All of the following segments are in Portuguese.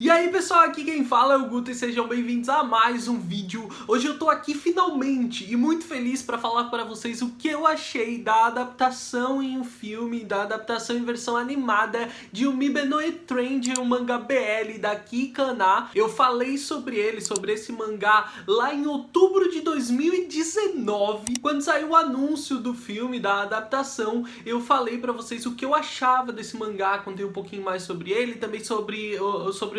E aí pessoal, aqui quem fala é o Guto e sejam bem-vindos a mais um vídeo. Hoje eu tô aqui finalmente e muito feliz para falar para vocês o que eu achei da adaptação em um filme, da adaptação em versão animada de Umibe no Trend, um mangá BL da Kikana. Eu falei sobre ele, sobre esse mangá lá em outubro de 2019, quando saiu o anúncio do filme, da adaptação. Eu falei para vocês o que eu achava desse mangá, contei um pouquinho mais sobre ele, também sobre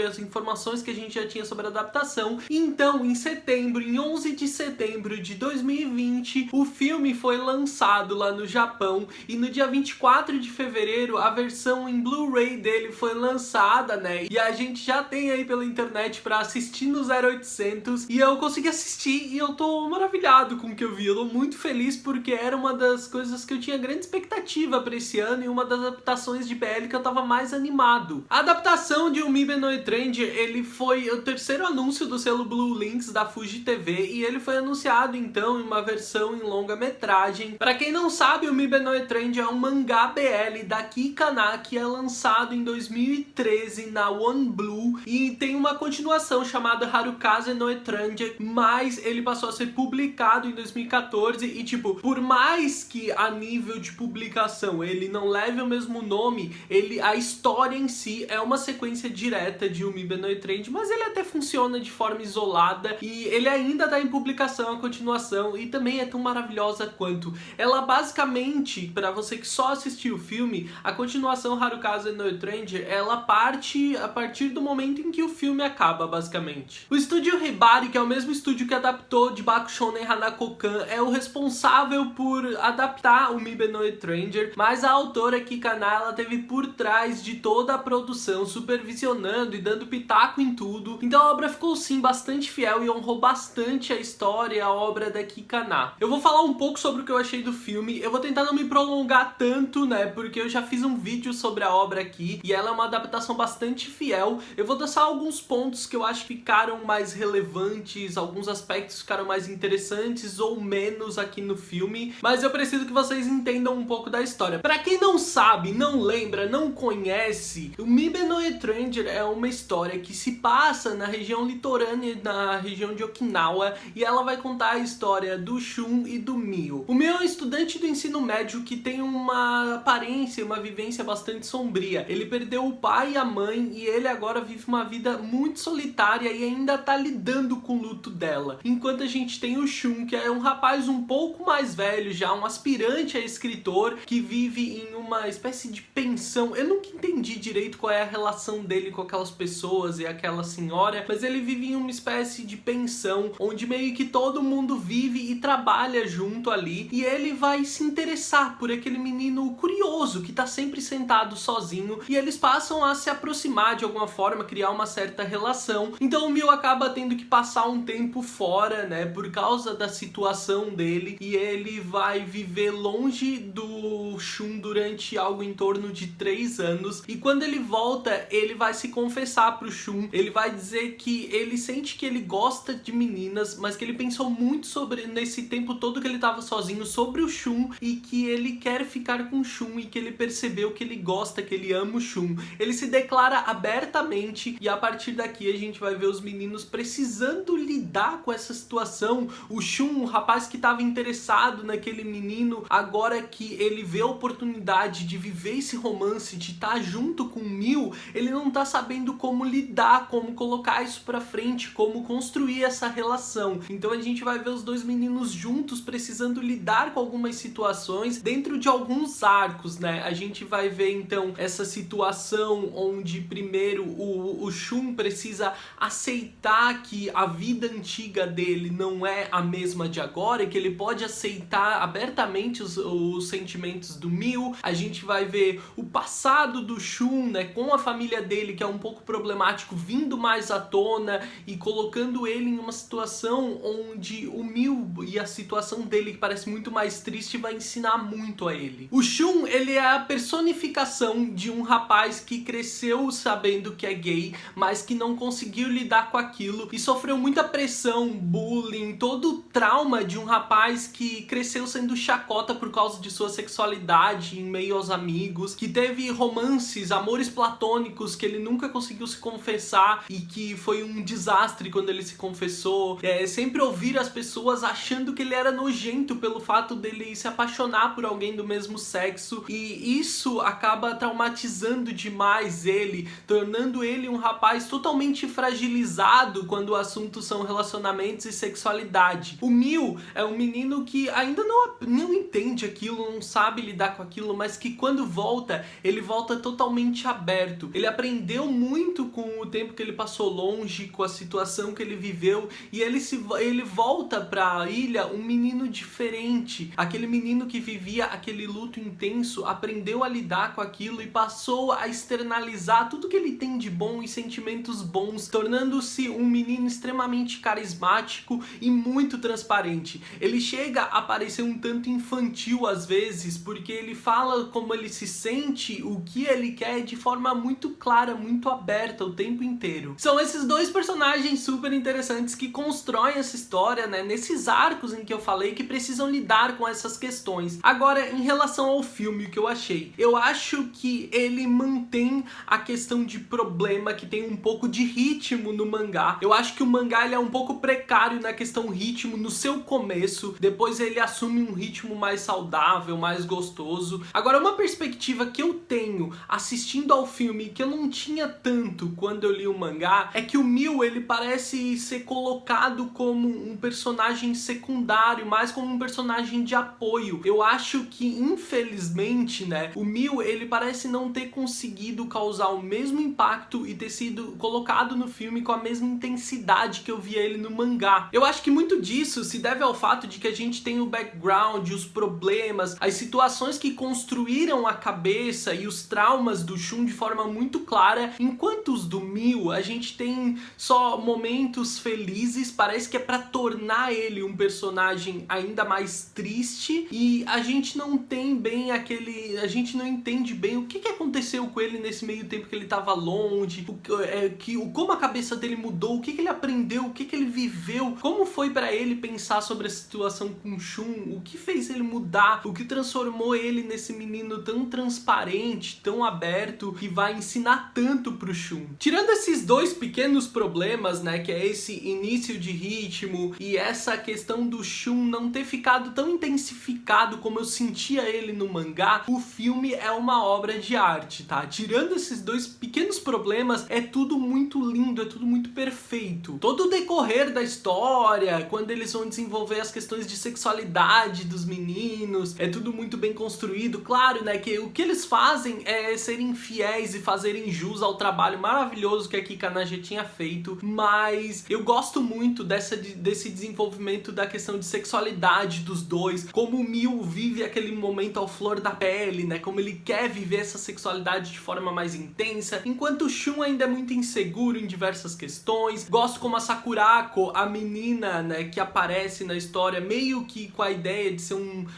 as informações que a gente já tinha sobre a adaptação. Então, em setembro, em 11 de setembro de 2020, o filme foi lançado lá no Japão e no dia 24 de fevereiro a versão em Blu-ray dele foi lançada, né? E a gente já tem aí pela internet pra assistir no 0800 e eu consegui assistir e eu tô maravilhado com o que eu vi. Eu tô muito feliz porque era uma das coisas que eu tinha grande expectativa pra esse ano e uma das adaptações de BL que eu tava mais animado. A adaptação de Umibe no Trend, ele foi o terceiro anúncio do selo Blue Links da Fuji TV e ele foi anunciado então em uma versão em longa-metragem. Para quem não sabe, o Umibe no Trend é um mangá BL da Kikana que é lançado em 2013 na One Blue e tem uma continuação chamada Harukaze no Trend, mas ele passou a ser publicado em 2014 e tipo, por mais que a nível de publicação ele não leve o mesmo nome, a história em si é uma sequência direta de Umibe no Trend, mas ele até funciona de forma isolada e ele ainda está em publicação a continuação e também é tão maravilhosa quanto. Ela basicamente, para você que só assistiu o filme, a continuação Harukaze no Trend, ela parte a partir do momento em que o filme acaba, basicamente. O estúdio Hibari, que é o mesmo estúdio que adaptou de Bakushonen Hanako-kan, é o responsável por adaptar o Umibe no Trend, mas a autora Kikana, ela teve por trás de toda a produção, supervisionando e dando pitaco em tudo. Então a obra ficou sim bastante fiel e honrou bastante a história e a obra da Kikana. Eu vou falar um pouco sobre o que eu achei do filme. Eu vou tentar não me prolongar tanto, né, porque eu já fiz um vídeo sobre a obra aqui e ela é uma adaptação bastante fiel. Eu vou deixar alguns pontos que eu acho que ficaram mais relevantes, alguns aspectos ficaram mais interessantes ou menos aqui no filme, mas eu preciso que vocês entendam um pouco da história. Pra quem não sabe, não lembra, não conhece, o Umibe no Trend é uma história que se passa na região litorânea, na região de Okinawa, e ela vai contar a história do Shun e do Mio. O Mio é um estudante do ensino médio que tem uma aparência, uma vivência bastante sombria. Ele perdeu o pai e a mãe e ele agora vive uma vida muito solitária e ainda tá lidando com o luto dela. Enquanto a gente tem o Shun, que é um rapaz um pouco mais velho já, um aspirante a escritor, que vive em uma espécie de pensão. Eu nunca entendi direito qual é a relação dele com aquelas pessoas e aquela senhora, mas ele vive em uma espécie de pensão onde meio que todo mundo vive e trabalha junto ali, e ele vai se interessar por aquele menino curioso que tá sempre sentado sozinho e eles passam a se aproximar de alguma forma, criar uma certa relação. Então o Mio acaba tendo que passar um tempo fora, né, por causa da situação dele, e ele vai viver longe do Shun durante algo em torno de 3 anos, e quando ele volta, ele vai se confessar pro Shun, ele vai dizer que ele sente que ele gosta de meninas, mas que ele pensou muito sobre, nesse tempo todo que ele tava sozinho, sobre o Shun, e que ele quer ficar com o Shun, e que ele percebeu que ele gosta, que ele ama o Shun. Ele se declara abertamente, e a partir daqui a gente vai ver os meninos precisando lidar com essa situação. O Shun, o rapaz que tava interessado naquele menino, agora que ele vê a oportunidade de viver esse romance, de estar junto com o Mio, ele não tá sabendo como lidar, como colocar isso pra frente, como construir essa relação. Então a gente vai ver os dois meninos juntos precisando lidar com algumas situações dentro de alguns arcos, né? A gente vai ver então essa situação onde primeiro o Shun precisa aceitar que a vida antiga dele não é a mesma de agora e que ele pode aceitar abertamente os sentimentos do Mio. A gente vai ver o passado do Shun, né, com a família dele, que é um pouco problemático, vindo mais à tona e colocando ele em uma situação onde o Mio e a situação dele, que parece muito mais triste, vai ensinar muito a ele. O Shun, ele é a personificação de um rapaz que cresceu sabendo que é gay, mas que não conseguiu lidar com aquilo e sofreu muita pressão, bullying, todo o trauma de um rapaz que cresceu sendo chacota por causa de sua sexualidade em meio aos amigos, que teve romances, amores platônicos que ele nunca conseguiu se confessar e que foi um desastre quando ele se confessou. Sempre ouvir as pessoas achando que ele era nojento pelo fato dele se apaixonar por alguém do mesmo sexo, e isso acaba traumatizando demais ele, tornando ele um rapaz totalmente fragilizado quando o assunto são relacionamentos e sexualidade. O Mil é um menino que ainda não entende aquilo, não sabe lidar com aquilo, mas que quando volta, ele volta totalmente aberto. Ele aprendeu muito com o tempo que ele passou longe, com a situação que ele viveu, e ele volta pra ilha um menino diferente. Aquele menino que vivia aquele luto intenso, aprendeu a lidar com aquilo e passou a externalizar tudo que ele tem de bom e sentimentos bons, tornando-se um menino extremamente carismático e muito transparente. Ele chega a parecer um tanto infantil às vezes, porque ele fala como ele se sente, o que ele quer de forma muito clara, muito aberta o tempo inteiro. São esses dois personagens super interessantes que constroem essa história, né, nesses arcos em que eu falei que precisam lidar com essas questões. Agora, em relação ao filme, o que eu achei? Eu acho que ele mantém a questão de problema que tem um pouco de ritmo no mangá. Eu acho que o mangá ele é um pouco precário na questão ritmo no seu começo, depois ele assume um ritmo mais saudável, mais gostoso. Agora, uma perspectiva que eu tenho assistindo ao filme que eu não tinha tanto quando eu li o mangá é que o Mil, ele parece ser colocado como um personagem secundário, mais como um personagem de apoio. Eu acho que, infelizmente, né, o Mil, ele parece não ter conseguido causar o mesmo impacto e ter sido colocado no filme com a mesma intensidade que eu via ele no mangá. Eu acho que muito disso se deve ao fato de que a gente tem o background, os problemas, as situações que construíram a cabeça e os traumas do Shun de forma muito clara, enquanto os do Mil, a gente tem só momentos felizes, parece que é pra tornar ele um personagem ainda mais triste, e a gente não tem bem a gente não entende bem o que aconteceu com ele nesse meio tempo que ele tava longe, como a cabeça dele mudou, o que ele aprendeu, o que ele viveu, como foi pra ele pensar sobre a situação com o Shun, o que fez ele mudar, o que transformou ele nesse menino tão transparente, tão aberto, que vai ensinar tanto pro Shun. Tirando esses dois pequenos problemas, né, que é esse início de ritmo e essa questão do Shun não ter ficado tão intensificado como eu sentia ele no mangá, o filme é uma obra de arte, tá? Tirando esses dois pequenos problemas, é tudo muito lindo, é tudo muito perfeito. Todo o decorrer da história, quando eles vão desenvolver as questões de sexualidade dos meninos, é tudo muito bem construído. Claro, né, que o que eles fazem é serem fiéis e fazerem jus ao trabalho maravilhoso que a Kikanaja tinha feito, mas eu gosto muito desse desenvolvimento da questão de sexualidade dos dois, como o Mil vive aquele momento ao flor da pele, né, como ele quer viver essa sexualidade de forma mais intensa, enquanto o Shun ainda é muito inseguro em diversas questões. Gosto como a Sakurako, a menina, né, que aparece na história meio que com a ideia de ser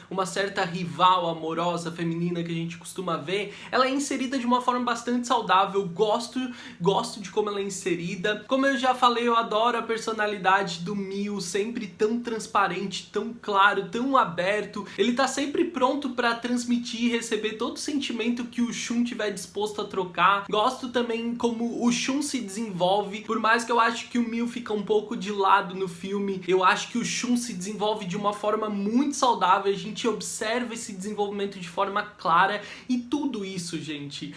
uma certa rival amorosa feminina que a gente costuma ver, ela é inserida de uma forma bastante saudável. Gosto de como ela é inserida. Como eu já falei, eu adoro a personalidade do Mil, sempre tão transparente, tão claro, tão aberto. Ele tá sempre pronto pra transmitir e receber todo o sentimento que o Shun tiver disposto a trocar. Gosto também como o Shun se desenvolve, por mais que eu acho que o Mil fica um pouco de lado no filme, eu acho que o Shun se desenvolve de uma forma muito saudável, a gente observa esse desenvolvimento de forma clara, e tudo isso, gente,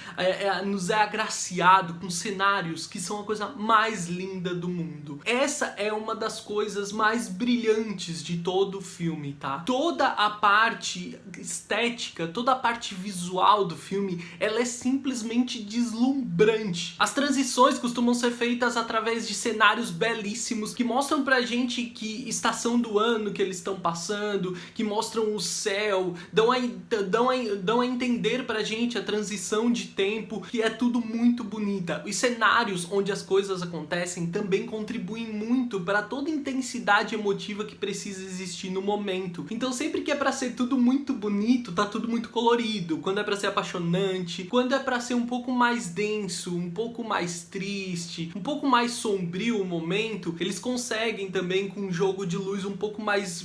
nos é agraciado com cenários que são a coisa mais linda do mundo. Essa é uma das coisas mais brilhantes de todo o filme, tá? Toda a parte estética, toda a parte visual do filme, ela é simplesmente deslumbrante. As transições costumam ser feitas através de cenários belíssimos que mostram pra gente que estação do ano que eles estão passando, que mostram o céu, dão a entender pra gente a transição de tempo, que é tudo muito bonita. Os cenários onde as coisas acontecem também contribuem muito para toda a intensidade emotiva que precisa existir no momento. Então sempre que é pra ser tudo muito bonito, tá tudo muito colorido. Quando é pra ser apaixonante, quando é pra ser um pouco mais denso, um pouco mais triste, um pouco mais sombrio o momento, eles conseguem também com um jogo de luz um pouco mais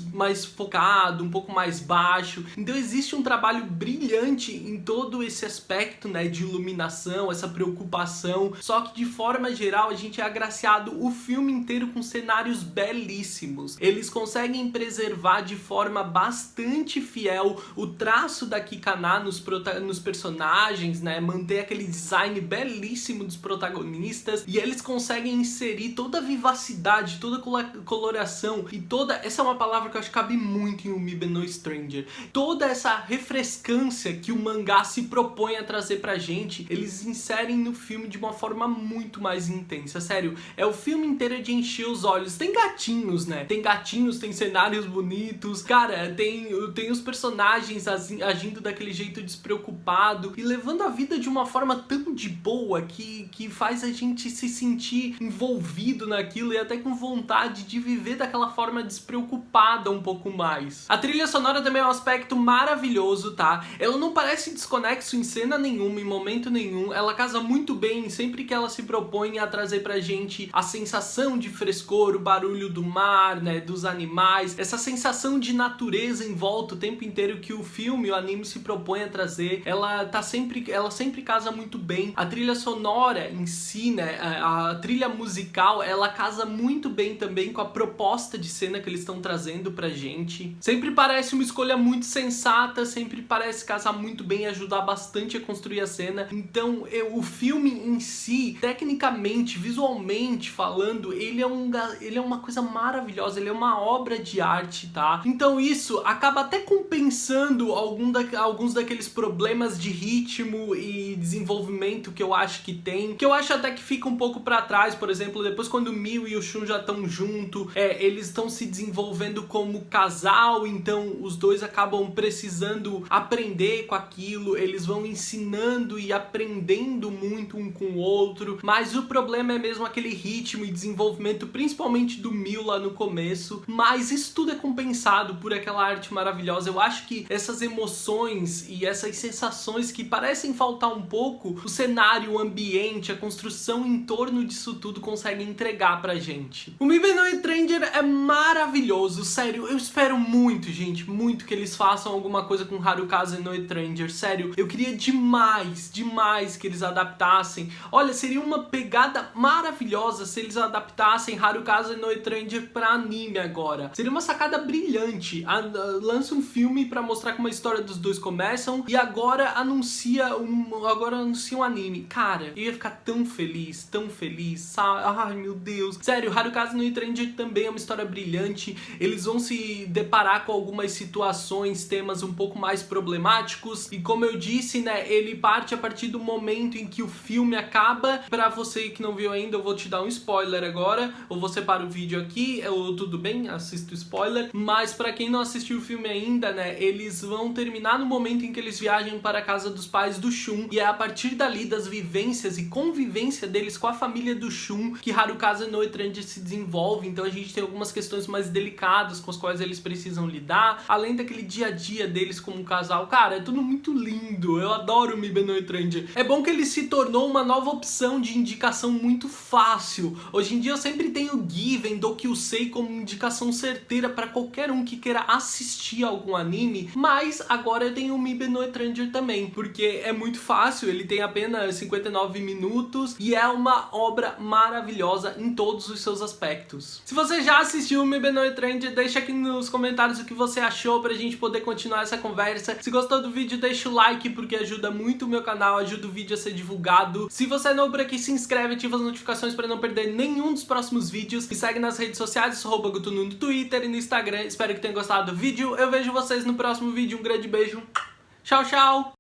focado, um pouco mais baixo. Então existe um trabalho brilhante em todo esse aspecto, né, de iluminação, essa preocupação ação, só que de forma geral a gente é agraciado o filme inteiro com cenários belíssimos. Eles conseguem preservar de forma bastante fiel o traço da Kikana nos personagens, né? Manter aquele design belíssimo dos protagonistas, e eles conseguem inserir toda a vivacidade, toda a coloração e toda... Essa é uma palavra que eu acho que cabe muito em Umibe no Stranger. Toda essa refrescância que o mangá se propõe a trazer pra gente, eles inserem no filme de uma forma muito mais intensa. Sério, é o filme inteiro de encher os olhos. Tem gatinhos, né? Tem gatinhos, tem cenários bonitos. Cara, tem os personagens agindo daquele jeito despreocupado e levando a vida de uma forma tão de boa que faz a gente se sentir envolvido naquilo e até com vontade de viver daquela forma despreocupada um pouco mais. A trilha sonora também é um aspecto maravilhoso, tá? Ela não parece desconexo em cena nenhuma, em momento nenhum. Ela casa muito bem sempre que ela se propõe a trazer pra gente a sensação de frescor, o barulho do mar, né, dos animais, essa sensação de natureza em volta o tempo inteiro que o filme, o anime se propõe a trazer. Ela sempre casa muito bem. A trilha sonora em si, né, a trilha musical, ela casa muito bem também com a proposta de cena que eles estão trazendo pra gente. Sempre parece uma escolha muito sensata, sempre parece casar muito bem e ajudar bastante a construir a cena. Então, o filme em si, tecnicamente, visualmente falando, ele é uma coisa maravilhosa, ele é uma obra de arte, tá? Então isso acaba até compensando alguns daqueles problemas de ritmo e desenvolvimento que eu acho que tem, que eu acho até que fica um pouco pra trás. Por exemplo, depois quando o Miu e o Shun já estão junto, eles estão se desenvolvendo como casal, então os dois acabam precisando aprender com aquilo, eles vão ensinando e aprendendo muito um com o outro, mas o problema é mesmo aquele ritmo e desenvolvimento, principalmente do Miu lá no começo, mas isso tudo é compensado por aquela arte maravilhosa. Eu acho que essas emoções e essas sensações que parecem faltar um pouco, o cenário, o ambiente, a construção em torno disso tudo consegue entregar pra gente. O Umibe no Stranger é maravilhoso, sério, eu espero muito, gente, muito que eles façam alguma coisa com Harukaze no Stranger, sério, eu queria demais que eles adaptassem. Olha, seria uma pegada maravilhosa se eles adaptassem Harukaze no Stranger pra anime agora. Seria uma sacada brilhante. Lança um filme pra mostrar como a história dos dois começam e agora anuncia um anime. Cara, eu ia ficar tão feliz, sabe? Ai, meu Deus. Sério, Harukaze no Stranger também é uma história brilhante. Eles vão se deparar com algumas situações, temas um pouco mais problemáticos. E como eu disse, né, ele parte a partir do momento em que o filme acaba. Pra você que não viu ainda, eu vou te dar um spoiler agora. Ou você para o vídeo aqui, ou tudo bem, assista o spoiler. Mas pra quem não assistiu o filme ainda, né, eles vão terminar no momento em que eles viajam para a casa dos pais do Shun. E é a partir dali, das vivências e convivência deles com a família do Shun, que Harukaze no Stranger se desenvolve. Então a gente tem algumas questões mais delicadas com as quais eles precisam lidar, além daquele dia a dia deles como um casal. Cara, é tudo muito lindo. Eu adoro o Umibe no Stranger. É bom que ele se tornou uma nova opção de indicação muito fácil. Hoje em dia eu sempre tenho Given, Dokyusei como indicação certeira para qualquer um que queira assistir algum anime, mas agora eu tenho o Umibe no Stranger também, porque é muito fácil, ele tem apenas 59 minutos e é uma obra maravilhosa em todos os seus aspectos. Se você já assistiu o Umibe no Stranger, deixa aqui nos comentários o que você achou pra gente poder continuar essa conversa. Se gostou do vídeo, deixa o like porque ajuda muito o meu canal, ajuda o vídeo a ser divulgado. Se você é novo por aqui, se inscreve, ativa as notificações para não perder nenhum dos próximos vídeos. Me segue nas redes sociais, sou @gutunu no Twitter e no Instagram. Espero que tenham gostado do vídeo. Eu vejo vocês no próximo vídeo. Um grande beijo. Tchau, tchau!